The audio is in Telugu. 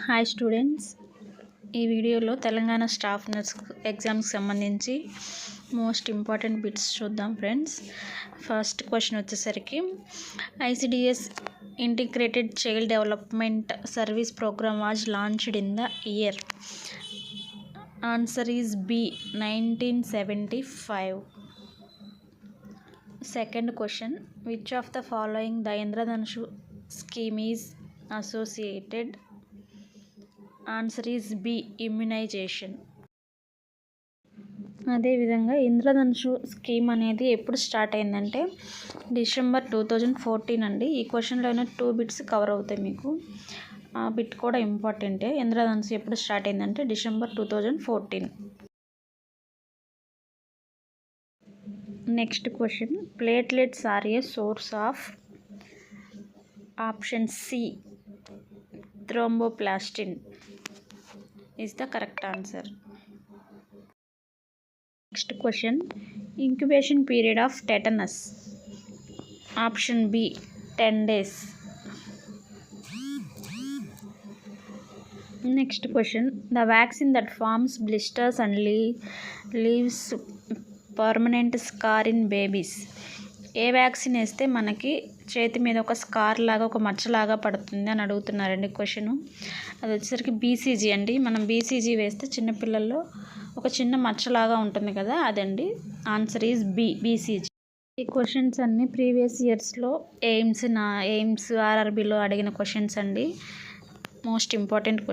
హాయ్ స్టూడెంట్స్, ఈ వీడియోలో తెలంగాణ స్టాఫ్ నర్స్ ఎగ్జామ్కి సంబంధించి మోస్ట్ ఇంపార్టెంట్ బిట్స్ చూద్దాం ఫ్రెండ్స్. ఫస్ట్ క్వశ్చన్ వచ్చేసరికి ICDS integrated child development service programme was launched in the year. Answer is B 1975. Second question, which of the following the Indradhanushu scheme is associated? Answer is B, immunization. అదేవిధంగా ఇంద్రధనుషు స్కీమ్ అనేది ఎప్పుడు స్టార్ట్ అయిందంటే డిసెంబర్ 2014 అండి. ఈ క్వశ్చన్లో అయినా 2 బిట్స్ కవర్ అవుతాయి మీకు. ఆ బిట్ కూడా ఇంపార్టెంటే. ఇంద్రధనుషు ఎప్పుడు స్టార్ట్ అయిందంటే December 2014. Next question, platelets are a source of option C thromboplastin is the correct answer. Next question, incubation period of tetanus. Option B 10 days. Next question, the vaccine that forms blisters and leaves permanent scar in babies. ఏ వ్యాక్సిన్ వేస్తే మనకి చేతి మీద ఒక స్కార్ లాగా ఒక మచ్చలాగా పడుతుంది అని అడుగుతున్నారండి క్వశ్చను. అది వచ్చేసరికి బీసీజీ అండి. మనం బీసీజీ వేస్తే చిన్నపిల్లల్లో ఒక చిన్న మచ్చలాగా ఉంటుంది కదా, అదండి. Answer is B, BCG. ఈ క్వశ్చన్స్ అన్నీ ప్రీవియస్ ఇయర్స్లో ఎయిమ్స్ ఆర్ఆర్బీలో అడిగిన క్వశ్చన్స్ అండి. Most important question.